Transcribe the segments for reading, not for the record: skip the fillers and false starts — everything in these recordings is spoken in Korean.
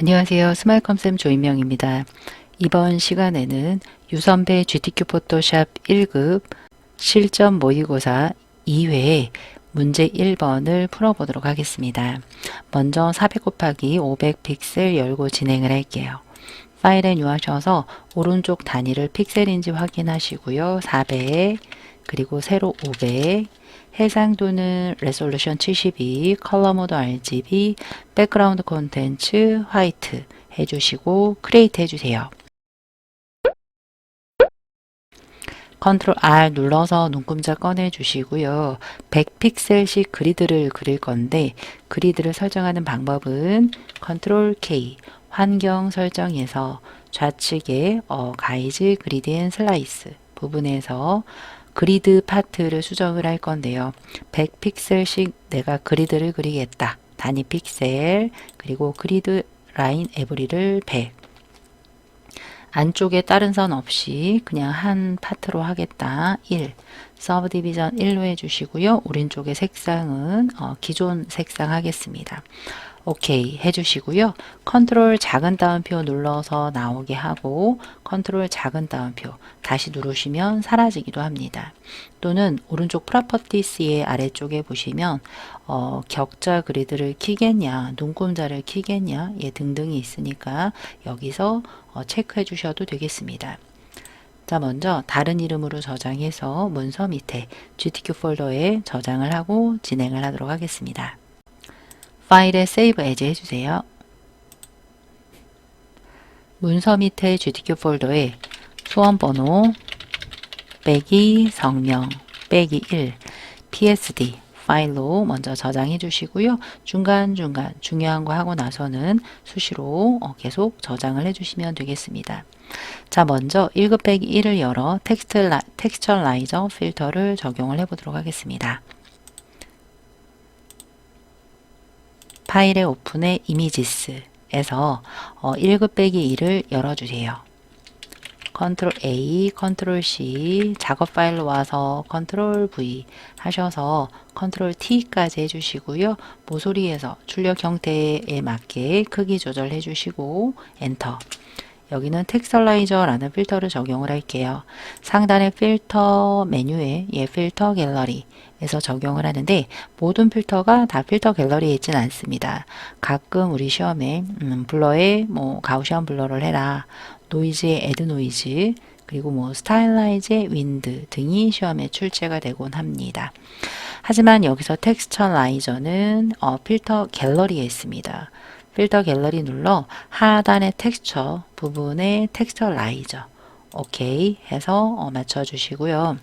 안녕하세요. 스마일컴쌤 조인명입니다. 이번 시간에는 유선배 GTQ 포토샵 1급 실전 모의고사 2회 문제 1번을 풀어보도록 하겠습니다. 먼저 400 곱하기 500 픽셀 열고 진행을 할게요. 파일에 누하셔서 오른쪽 단위를 픽셀인지 확인하시고요. 400 그리고 세로 500 해상도는 레솔루션 72, 컬러 모드 RGB, 백그라운드 콘텐츠 화이트 해주시고 크리에이트 해주세요. 컨트롤 R 눌러서 눈금자 꺼내 주시고요. 100픽셀씩 그리드를 그릴 건데 그리드를 설정하는 방법은 컨트롤 K 환경 설정에서 좌측에 가이즈 그리드 앤 슬라이스 부분에서 그리드 파트를 수정을 할 건데요. 100픽셀씩 내가 그리드를 그리겠다. 단위 픽셀 그리고 그리드 라인 에브리를 100 안쪽에 다른 선 없이 그냥 한 파트로 하겠다. 1 서브 디비전 1로 해주시고요. 오른쪽의 색상은 기존 색상 하겠습니다. 오케이 해주시고요. 컨트롤 작은 따옴표 눌러서 나오게 하고 컨트롤 작은 따옴표 다시 누르시면 사라지기도 합니다. 또는 오른쪽 프로퍼티스의 아래쪽에 보시면 격자 그리드를 키겠냐 눈금자를 키겠냐 등등이 있으니까 여기서 체크해 주셔도 되겠습니다. 자, 먼저 다른 이름으로 저장해서 문서 밑에 GTQ 폴더에 저장을 하고 진행을 하도록 하겠습니다. 파일에 세이브 에즈 해주세요. 문서 밑에 GTQ 폴더에 수험번호 빼기 성명 빼기 1 PSD 파일로 먼저 저장해 주시고요. 중간중간 중요한 거 하고 나서는 수시로 계속 저장을 해 주시면 되겠습니다. 자, 먼저 1급 빼기 1을 열어 텍스처라이저 필터를 적용을 해 보도록 하겠습니다. 파일의 오픈에 이미지스에서 1급 빼기 2를 열어주세요. 컨트롤 A, 컨트롤 C, 작업 파일로 와서 컨트롤 V 하셔서 컨트롤 T까지 해주시고요. 모서리에서 출력 형태에 맞게 크기 조절해 주시고 엔터. 여기는 텍스처라이저라는 필터를 적용을 할게요. 상단의 필터 메뉴에 필터 갤러리에서 적용을 하는데 모든 필터가 다 필터 갤러리에 있지는 않습니다. 가끔 우리 시험에 블러에 가우시안 블러를 해라. 노이즈에 애드 노이즈 그리고 스타일라이즈의 윈드 등이 시험에 출제가 되곤 합니다. 하지만 여기서 텍스처라이저는 필터 갤러리에 있습니다. 필터 갤러리 눌러 하단의 텍스처 부분에 텍스처라이저 오케이 해서 맞춰주시고요.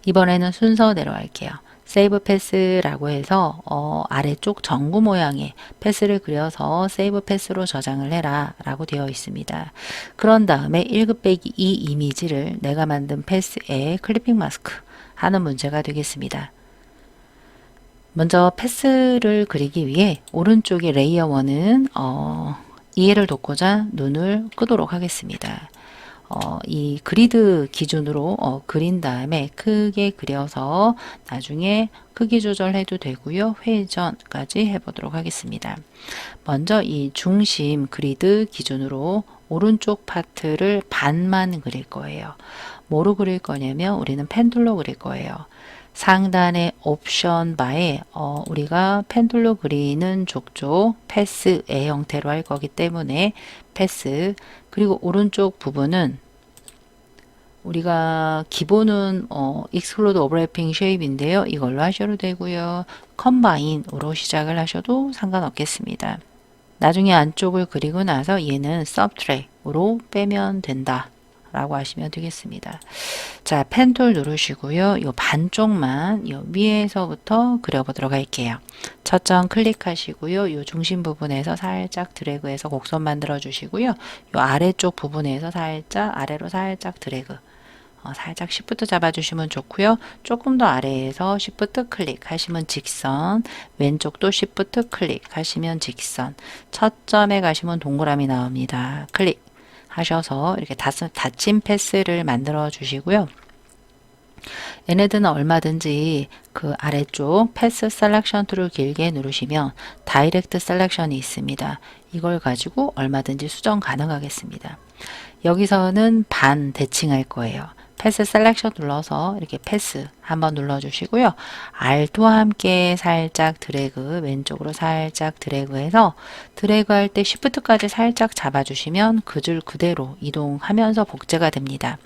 이번에는 순서대로 할게요. 세이브 패스라고 해서 아래쪽 전구 모양의 패스를 그려서 세이브 패스로 저장을 해라 라고 되어 있습니다. 그런 다음에 1급 빼기 2 이미지를 내가 만든 패스에 클리핑 마스크 하는 문제가 되겠습니다. 먼저 패스를 그리기 위해 오른쪽의 레이어 1은 이해를 돕고자 눈을 끄도록 하겠습니다. 이 그리드 기준으로 그린 다음에 크게 그려서 나중에 크기 조절해도 되고요. 회전까지 해보도록 하겠습니다. 먼저 이 중심 그리드 기준으로 오른쪽 파트를 반만 그릴 거예요. 뭐로 그릴 거냐면 우리는 펜툴로 그릴 거예요. 상단의 옵션 바에 우리가 펜툴로 그리는 족족 패스의 형태로 할 거기 때문에 패스 그리고 오른쪽 부분은 우리가 기본은 익스클루드 오버래핑 쉐입인데요. 이걸로 하셔도 되고요. 컴바인으로 시작을 하셔도 상관없겠습니다. 나중에 안쪽을 그리고 나서 얘는 서브트랙으로 빼면 된다 라고 하시면 되겠습니다. 자, 펜툴 누르시고요. 요 반쪽만 요 위에서부터 그려보도록 할게요. 첫 점 클릭하시고요. 요 중심 부분에서 살짝 드래그해서 곡선 만들어 주시고요. 요 아래쪽 부분에서 살짝 아래로 살짝 드래그 살짝 Shift 잡아주시면 좋고요. 조금 더 아래에서 Shift 클릭하시면 직선, 왼쪽도 Shift 클릭하시면 직선, 첫 점에 가시면 동그라미 나옵니다. 클릭 하셔서 이렇게 닫힌 패스를 만들어 주시고요. 얘네들은 얼마든지 그 아래쪽 패스 셀렉션 툴을 길게 누르시면 다이렉트 셀렉션이 있습니다. 이걸 가지고 얼마든지 수정 가능하겠습니다. 여기서는 반 대칭할 거예요. 패스 셀렉션 눌러서 이렇게 패스 한번 눌러주시고요. Alt와 함께 살짝 드래그, 왼쪽으로 살짝 드래그해서 드래그할 때 Shift까지 살짝 잡아주시면 그 줄 그대로 이동하면서 복제가 됩니다.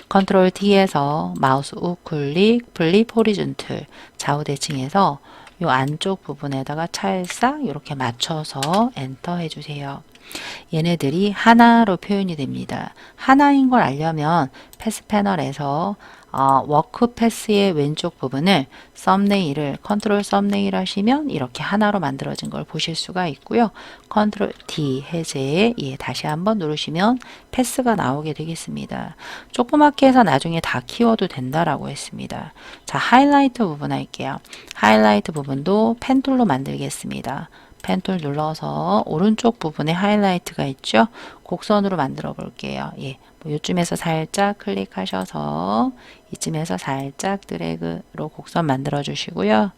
컨트롤 T에서 마우스 우클릭, 플립 호리존틀, 좌우 대칭해서 이 안쪽 부분에다가 찰싹 이렇게 맞춰서 엔터 해주세요. 얘네들이 하나로 표현이 됩니다. 하나인 걸 알려면 패스 패널에서 워크 패스의 왼쪽 부분을 썸네일을 컨트롤 썸네일 하시면 이렇게 하나로 만들어진 걸 보실 수가 있고요. 컨트롤 D 해제 다시 한번 누르시면 패스가 나오게 되겠습니다. 조그맣게 해서 나중에 다 키워도 된다라고 했습니다. 자, 하이라이트 부분 할게요. 하이라이트 부분도 펜 툴로 만들겠습니다. 펜툴 눌러서 오른쪽 부분에 하이라이트가 있죠. 곡선으로 만들어 볼게요. 뭐 이쯤에서 살짝 클릭하셔서 이쯤에서 살짝 드래그로 곡선 만들어 주시고요.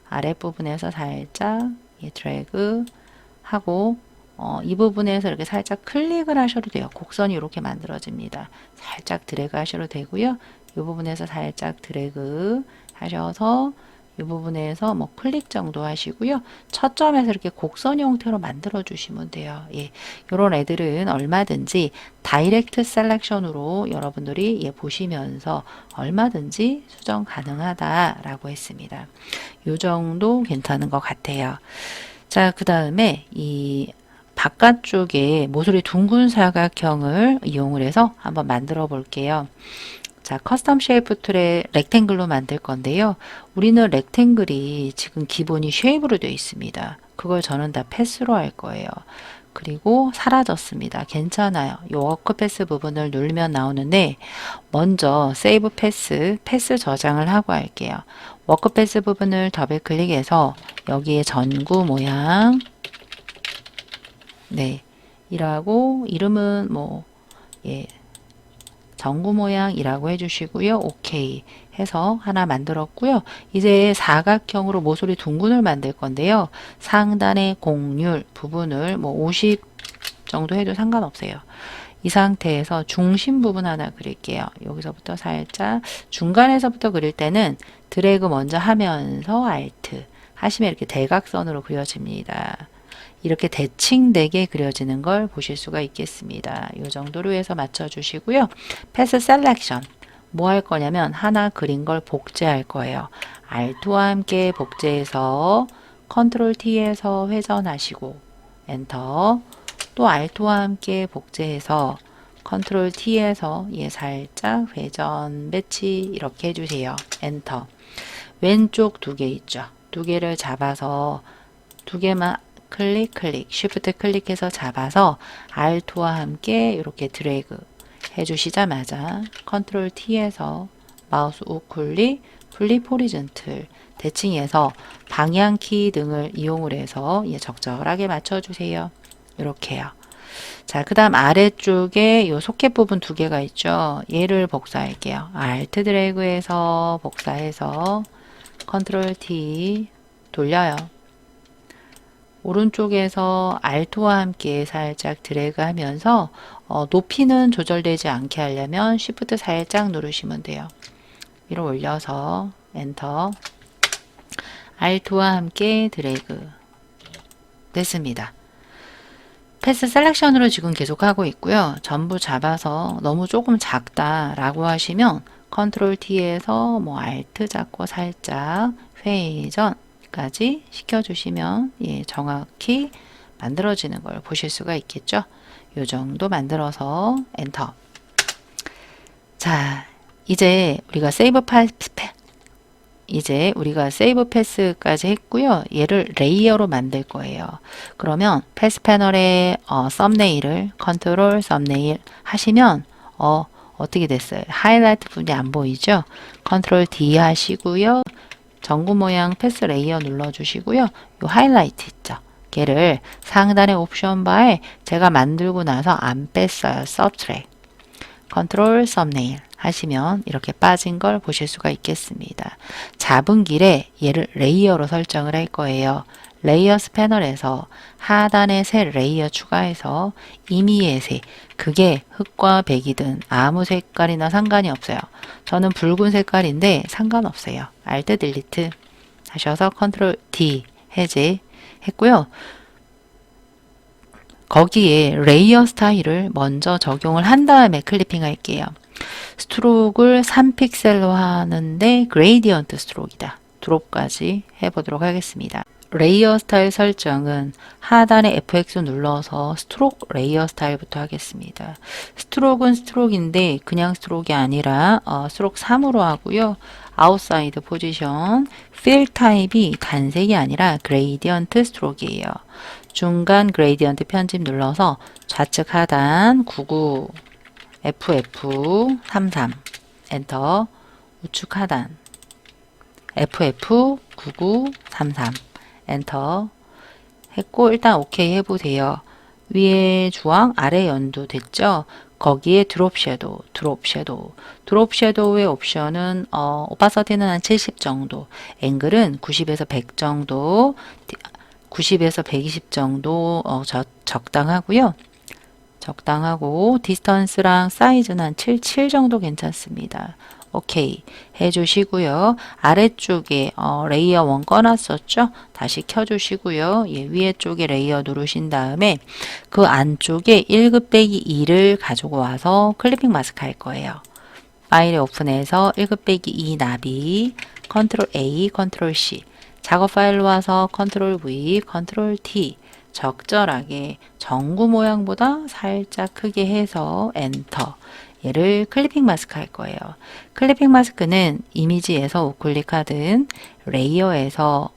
아랫부분에서 살짝 드래그 하고 이 부분에서 이렇게 살짝 클릭을 하셔도 돼요. 곡선이 이렇게 만들어집니다. 살짝 드래그 하셔도 되고요. 이 부분에서 살짝 드래그 하셔서 이 부분에서 뭐 클릭 정도 하시고요. 첫 점에서 이렇게 곡선 형태로 만들어 주시면 돼요. 이런 애들은 얼마든지 다이렉트 셀렉션으로 여러분들이 보시면서 얼마든지 수정 가능하다라고 했습니다. 이 정도 괜찮은 것 같아요. 자, 그 다음에 이 바깥쪽에 모서리 둥근 사각형을 이용을 해서 한번 만들어 볼게요. 자, 커스텀 쉐이프 툴에 렉탱글로 만들 건데요. 우리는 렉탱글이 지금 기본이 쉐입으로 되어 있습니다. 그걸 저는 다 패스로 할 거예요. 그리고 사라졌습니다. 괜찮아요. 이 워크 패스 부분을 누르면 나오는데 먼저 세이브 패스, 패스 저장을 하고 할게요. 워크 패스 부분을 더블 클릭해서 여기에 전구 모양 이라고 이름은 뭐 전구 모양이라고 해주시고요. 오케이 해서 하나 만들었고요. 이제 사각형으로 모서리 둥근을 만들 건데요. 상단의 곡률 부분을 뭐 50 정도 해도 상관없어요. 이 상태에서 중심 부분 하나 그릴게요. 여기서부터 살짝 중간에서부터 그릴 때는 드래그 먼저 하면서 Alt 하시면 이렇게 대각선으로 그려집니다. 이렇게 대칭되게 그려지는 걸 보실 수가 있겠습니다. 이 정도로 해서 맞춰주시고요. 패스 셀렉션 뭐 할 거냐면 하나 그린 걸 복제할 거예요. Alt와 함께 복제해서 컨트롤 T에서 회전하시고 엔터 또 Alt와 함께 복제해서 컨트롤 T에서 살짝 회전 배치 이렇게 해주세요. 엔터 왼쪽 두 개 있죠. 두 개를 잡아서 두 개만 클릭, 쉬프트 클릭해서 잡아서 Alt와 함께 이렇게 드래그 해주시자마자 컨트롤 T에서 마우스 우클릭, 플립 호리존틀 대칭해서 방향키 등을 이용을 해서 적절하게 맞춰주세요. 이렇게요. 자, 그 다음 아래쪽에 이 소켓 부분 두 개가 있죠. 얘를 복사할게요. Alt 드래그해서 복사해서 컨트롤 T 돌려요. 오른쪽에서 Alt와 함께 살짝 드래그 하면서 높이는 조절되지 않게 하려면 Shift 살짝 누르시면 돼요. 위로 올려서 엔터 Alt와 함께 드래그 됐습니다. 패스 셀렉션으로 지금 계속 하고 있고요. 전부 잡아서 너무 조금 작다 라고 하시면 컨트롤 T에서 뭐 Alt 잡고 살짝 회전 까지 시켜주시면 정확히 만들어지는 걸 보실 수가 있겠죠. 이 정도 만들어서 엔터. 자, 이제 우리가 세이브 패스까지 했고요. 얘를 레이어로 만들 거예요. 그러면 패스 패널에 썸네일을 컨트롤 썸네일 하시면 어떻게 됐어요? 하이라이트 부분이 안 보이죠? 컨트롤 D 하시고요. 전구 모양 패스 레이어 눌러주시고요. 요 하이라이트 있죠. 걔를 상단의 옵션 바에 제가 만들고 나서 안 뺐어요. 서브트랙. 컨트롤 썸네일. 하시면 이렇게 빠진 걸 보실 수가 있겠습니다. 잡은 길에 얘를 레이어로 설정을 할 거예요. 레이어스 패널에서 하단에 새 레이어 추가해서 임의의 색, 그게 흑과 백이든 아무 색깔이나 상관이 없어요. 저는 붉은 색깔인데 상관없어요. Alt 딜리트 하셔서 컨트롤 D 해제 했고요. 거기에 레이어 스타일을 먼저 적용을 한 다음에 클리핑 할게요. 스트로크를 3픽셀로 하는데 그레이디언트 스트로크이다. 드롭까지 해보도록 하겠습니다. 레이어 스타일 설정은 하단에 FX 눌러서 스트로크 레이어 스타일부터 하겠습니다. 스트로크는 스트로크인데 그냥 스트로크가 아니라 스트로크 3으로 하고요. 아웃사이드 포지션, 필 타입이 단색이 아니라 그레이디언트 스트로크예요. 중간 그레이디언트 편집 눌러서 좌측 하단 99 FF33 엔터, 우측 하단 FF9933 엔터 했고 일단 오케이 해보세요. 위에 주황 아래 연두 됐죠? 거기에 드롭 섀도우, 드롭 섀도우의 옵션은 오파서티는 한 70 정도, 앵글은 90에서 100 정도, 90에서 120 정도 적당하고요. 적당하고 디스턴스랑 사이즈는 한 77 정도 괜찮습니다. 오케이 해주시고요. 아래쪽에 레이어 1 꺼놨었죠? 다시 켜주시고요. 예, 위에 쪽에 레이어 누르신 다음에 그 안쪽에 1급 빼기 2를 가지고 와서 클리핑 마스크 할 거예요. 파일에 오픈해서 1급 빼기 2 나비 컨트롤 A, 컨트롤 C 작업 파일로 와서 컨트롤 V, 컨트롤 T 적절하게 전구 모양보다 살짝 크게 해서 엔터. 얘를 클리핑 마스크 할 거예요. 클리핑 마스크는 이미지에서 우클릭하든 레이어에서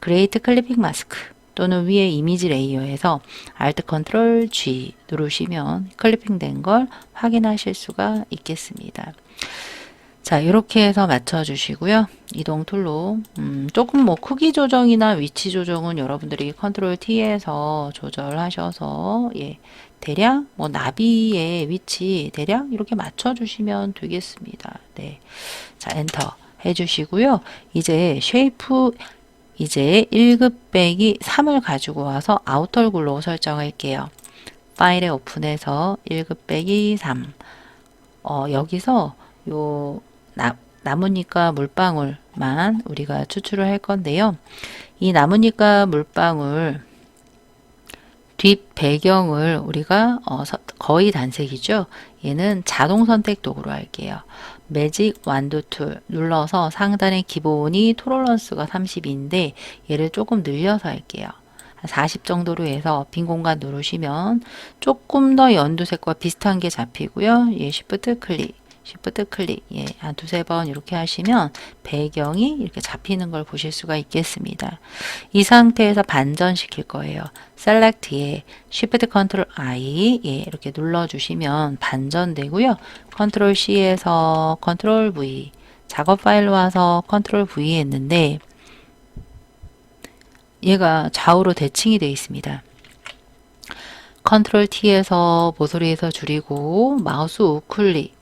그레이트 클리핑 마스크 또는 위에 이미지 레이어에서 Alt Ctrl G 누르시면 클리핑 된 걸 확인하실 수가 있겠습니다. 자, 이렇게 해서 맞춰주시고요. 이동 툴로 조금 뭐 크기 조정이나 위치 조정은 여러분들이 컨트롤 T에서 조절하셔서 예, 대략 뭐 나비의 위치 대략 이렇게 맞춰주시면 되겠습니다. 네, 자 엔터 해주시고요. 이제 쉐이프 이제 1급 빼기 3을 가지고 와서 아우터 글로우 설정할게요. 파일에 오픈해서 1급 빼기 3 여기서 요 나뭇잎과 물방울만 우리가 추출을 할 건데요. 이 나뭇잎과 물방울 뒷 배경을 우리가 거의 단색이죠. 얘는 자동 선택 도구로 할게요. 매직 완두 툴 눌러서 상단의 기본이 톨러런스가 30인데 얘를 조금 늘려서 할게요. 40 정도로 해서 빈 공간 누르시면 조금 더 연두색과 비슷한 게 잡히고요. 예, Shift 클릭, 예, 한 두세 번 이렇게 하시면 배경이 이렇게 잡히는 걸 보실 수가 있겠습니다. 이 상태에서 반전시킬 거예요. 셀렉트에 Shift Ctrl I, 예, 이렇게 눌러주시면 반전되고요. Ctrl C에서 Ctrl V, 작업 파일로 와서 Ctrl V 했는데 얘가 좌우로 대칭이 되어 있습니다. Ctrl T에서 모서리에서 줄이고 마우스 우클릭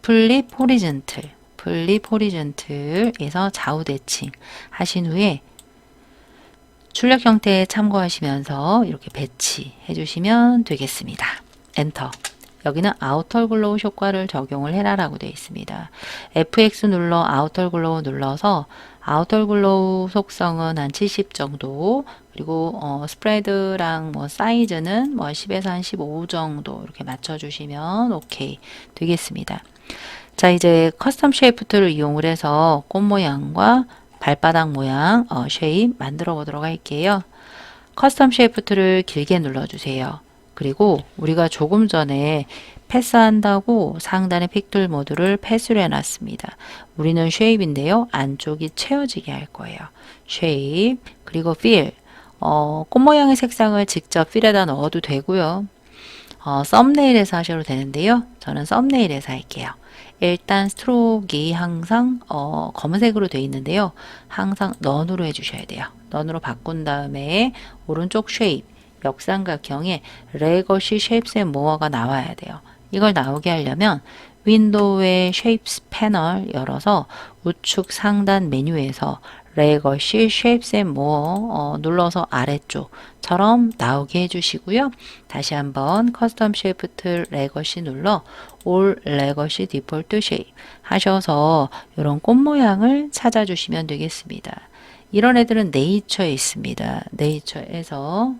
플립 호리젠틀에서 좌우 대칭 하신 후에 출력 형태에 참고하시면서 이렇게 배치해 주시면 되겠습니다. 엔터. 여기는 아우터 글로우 효과를 적용을 해라라고 되어 있습니다. FX 눌러 아우터 글로우 눌러서 아우터 글로우 속성은 한 70 정도, 그리고 스프레드랑 뭐 사이즈는 뭐 10에서 한 15 정도 이렇게 맞춰주시면 오케이 되겠습니다. 자, 이제 커스텀 쉐이프 툴을 이용을 해서 꽃 모양과 발바닥 모양 쉐입 만들어 보도록 할게요. 커스텀 쉐이프 툴을 길게 눌러주세요. 그리고 우리가 조금 전에 패스한다고 상단의 픽툴 모드를 패스로 해놨습니다. 우리는 쉐입인데요. 안쪽이 채워지게 할 거예요. 쉐입, 그리고 필. 꽃 모양의 색상을 직접 필에다 넣어도 되고요. 썸네일에서 하셔도 되는데요. 저는 썸네일에서 할게요. 일단 스트로크가 항상 검은색으로 되어 있는데요. 항상 넌으로 해주셔야 돼요. 넌으로 바꾼 다음에 오른쪽 쉐입, 역삼각형에 레거시 쉐입스 앤 모어가 나와야 돼요. 이걸 나오게 하려면 윈도우의 Shapes 패널 열어서 우측 상단 메뉴에서 레거시 Shapes and More 눌러서 아래쪽처럼 나오게 해주시고요. 다시 한번 커스텀 Shift 레거시 눌러 All Legacy Default Shape 하셔서 이런 꽃 모양을 찾아주시면 되겠습니다. 이런 애들은 네이처에 있습니다. 네이처에서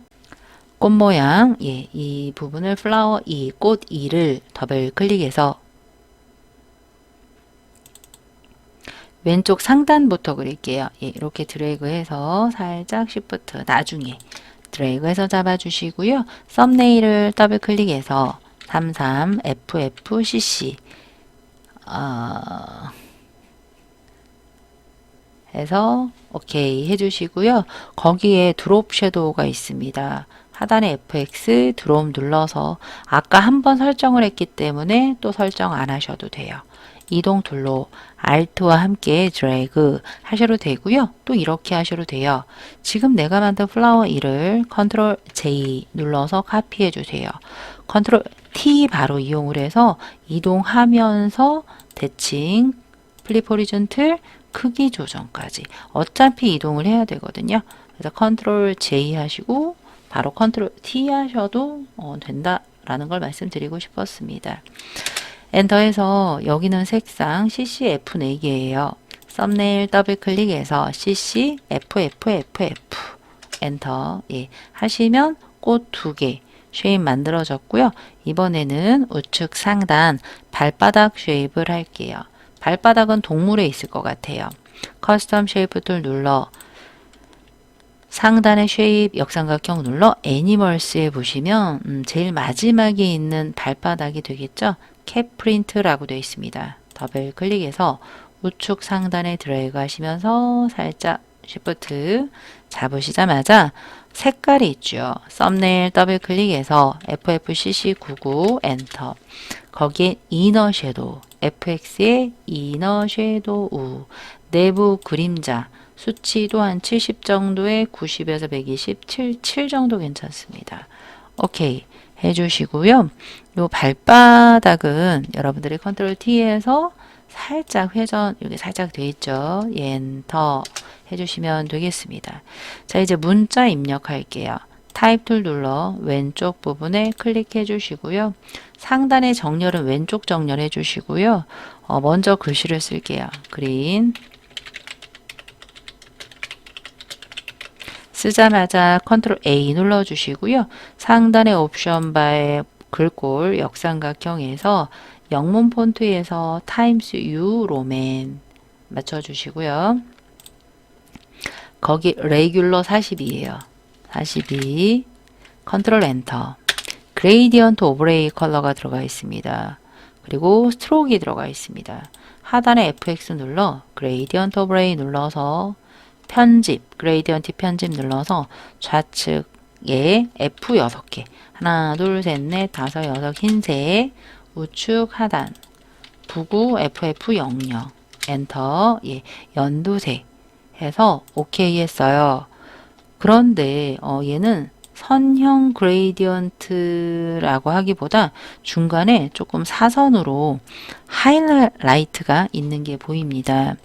꽃 모양, 이 부분을 플라워 2, 꽃 2를 더블 클릭해서 왼쪽 상단부터 그릴게요. 이렇게 드래그해서 살짝 Shift 나중에 드래그해서 잡아주시고요. 썸네일을 더블 클릭해서 33 FFCC 해서 오케이 해주시고요. 거기에 드롭 섀도우가 있습니다. 하단에 FX 드롭 눌러서 아까 한번 설정을 했기 때문에 또 설정 안 하셔도 돼요. 이동 툴로 Alt와 함께 드래그 하셔도 되고요. 또 이렇게 하셔도 돼요. 지금 내가 만든 플라워 1을 컨트롤 J 눌러서 카피해 주세요. 컨트롤 T 바로 이용을 해서 이동하면서 대칭, 플립 호리존틀, 크기 조정까지 어차피 이동을 해야 되거든요. 그래서 컨트롤 J 하시고 바로 컨트롤 T 하셔도 된다라는 걸 말씀드리고 싶었습니다. 엔터해서 여기는 색상 CC F4개예요. 썸네일 더블 클릭해서 CC FFFF 엔터 하시면 꽃 2개 쉐입 만들어졌고요. 이번에는 우측 상단 발바닥 쉐입을 할게요. 발바닥은 동물에 있을 것 같아요. 커스텀 쉐이프 툴 눌러 상단의 쉐입 역삼각형 눌러 애니멀스에 보시면 제일 마지막에 있는 발바닥이 되겠죠. 캡 프린트라고 되어 있습니다. 더블 클릭해서 우측 상단에 드래그 하시면서 살짝 쉬프트 잡으시자마자 색깔이 있죠. 썸네일 더블 클릭해서 FFCC99 엔터 거기에 이너 섀도우 FX의 이너 섀도우 내부 그림자 수치도 한 70 정도에 90에서 120, 7 정도 괜찮습니다. 오케이 해주시고요. 요 발바닥은 여러분들이 컨트롤 T에서 살짝 회전 여기 살짝 돼 있죠. 엔터 해주시면 되겠습니다. 자 이제 문자 입력할게요. 타입 툴 눌러 왼쪽 부분에 클릭해 주시고요. 상단의 정렬은 왼쪽 정렬해 주시고요. 먼저 글씨를 쓸게요. 그린 쓰자마자 컨트롤 A 눌러 주시고요. 상단의 옵션 바에 글꼴 역삼각형에서 영문 폰트에서 타임스 U 로맨 맞춰 주시고요. 거기 레귤러 42예요. 42 컨트롤 엔터 그레이디언트 오버레이 컬러가 들어가 있습니다. 그리고 스트로크가 들어가 있습니다. 하단에 FX 눌러 그레이디언트 오버레이 눌러서 편집 그레이디언트 편집 눌러서 좌측에 F 6개 하나 둘 셋 넷 다섯 여섯 흰색 우측 하단 부구 FF00 엔터 연두색 해서 OK 했어요. 그런데 얘는 선형 그레이디언트라고 하기보다 중간에 조금 사선으로 하이라이트가 있는 게 보입니다.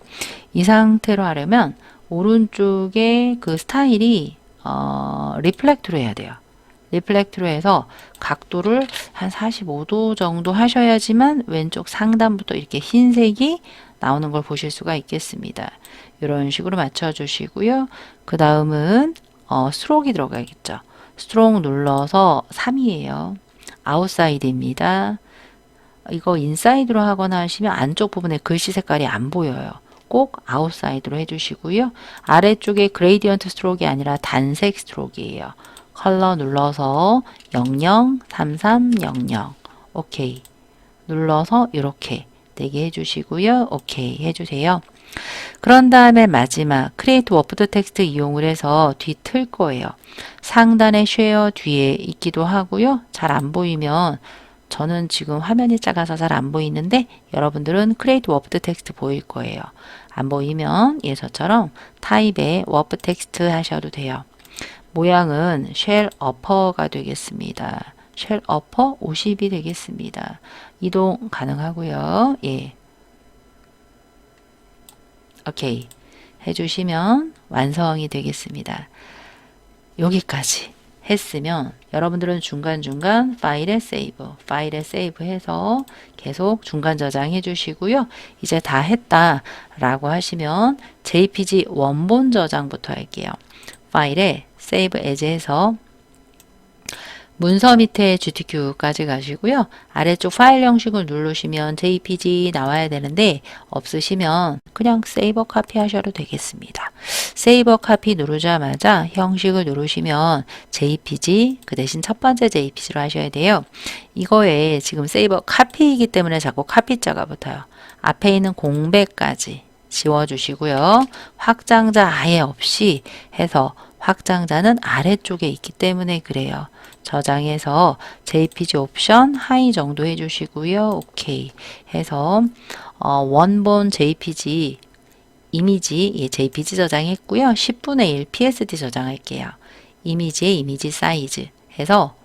이 상태로 하려면 오른쪽에 그 스타일이 리플렉트로 해야 돼요. 리플렉트로 해서 각도를 한 45도 정도 하셔야지만 왼쪽 상단부터 이렇게 흰색이 나오는 걸 보실 수가 있겠습니다. 이런 식으로 맞춰 주시고요. 그 다음은 스트로크가 들어가겠죠. 스트로크 눌러서 3이에요. 아웃사이드입니다. 이거 인사이드로 하거나 하시면 안쪽 부분에 글씨 색깔이 안 보여요. 꼭 아웃사이드로 해주시고요. 아래쪽에 그레이디언트 스트로크가 아니라 단색 스트로크예요. 컬러 눌러서 003300 오케이 눌러서 이렇게 되게 해주시고요. 오케이 해주세요. 그런 다음에 마지막 크리에이트 워프드 텍스트 이용을 해서 뒤 틀 거예요. 상단에 쉐어 뒤에 있기도 하고요. 잘 안 보이면 저는 지금 화면이 작아서 잘 안 보이는데 여러분들은 크리에이트 워프드 텍스트 보일 거예요. 안 보이면 저처럼 타입의 워프 텍스트 하셔도 돼요. 모양은 쉘 어퍼가 되겠습니다. 쉘 어퍼 50이 되겠습니다. 이동 가능하고요. 예. 오케이. 해주시면 완성이 되겠습니다. 여기까지 했으면 여러분들은 중간중간 파일에 세이브 해서 계속 중간 저장해 주시고요. 이제 다 했다 라고 하시면 JPG 원본 저장부터 할게요. 파일에 세이브 에즈 해서 문서 밑에 GTQ까지 가시고요. 아래쪽 파일 형식을 누르시면 JPG 나와야 되는데 없으시면 그냥 세이버 카피 하셔도 되겠습니다. 세이버 카피 누르자마자 형식을 누르시면 JPG 그 대신 첫 번째 JPG로 하셔야 돼요. 이거에 지금 세이버 카피이기 때문에 자꾸 카피자가 붙어요. 앞에 있는 공백까지 지워주시고요. 확장자 아예 없이 해서 확장자는 아래쪽에 있기 때문에 그래요. 저장해서 JPG 옵션 하이 정도 해주시고요. 오케이 해서 원본 JPG 이미지 JPG 저장했고요. 10분의 1 PSD 저장할게요. 이미지에 이미지 사이즈 해서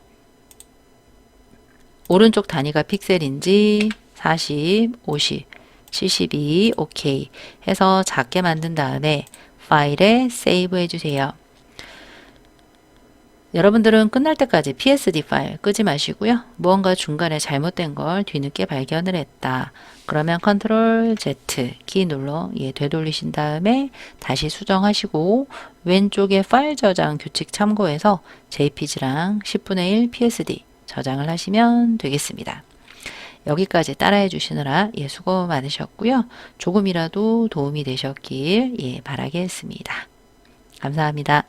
오른쪽 단위가 픽셀인지 40, 50, 72 오케이 해서 작게 만든 다음에 파일에 세이브 해주세요. 여러분들은 끝날 때까지 PSD 파일 끄지 마시고요. 무언가 중간에 잘못된 걸 뒤늦게 발견을 했다. 그러면 컨트롤 Z 키 눌러 되돌리신 다음에 다시 수정하시고 왼쪽에 파일 저장 규칙 참고해서 JPG랑 10분의 1 PSD 저장을 하시면 되겠습니다. 여기까지 따라해 주시느라 수고 많으셨고요. 조금이라도 도움이 되셨길 바라겠습니다. 감사합니다.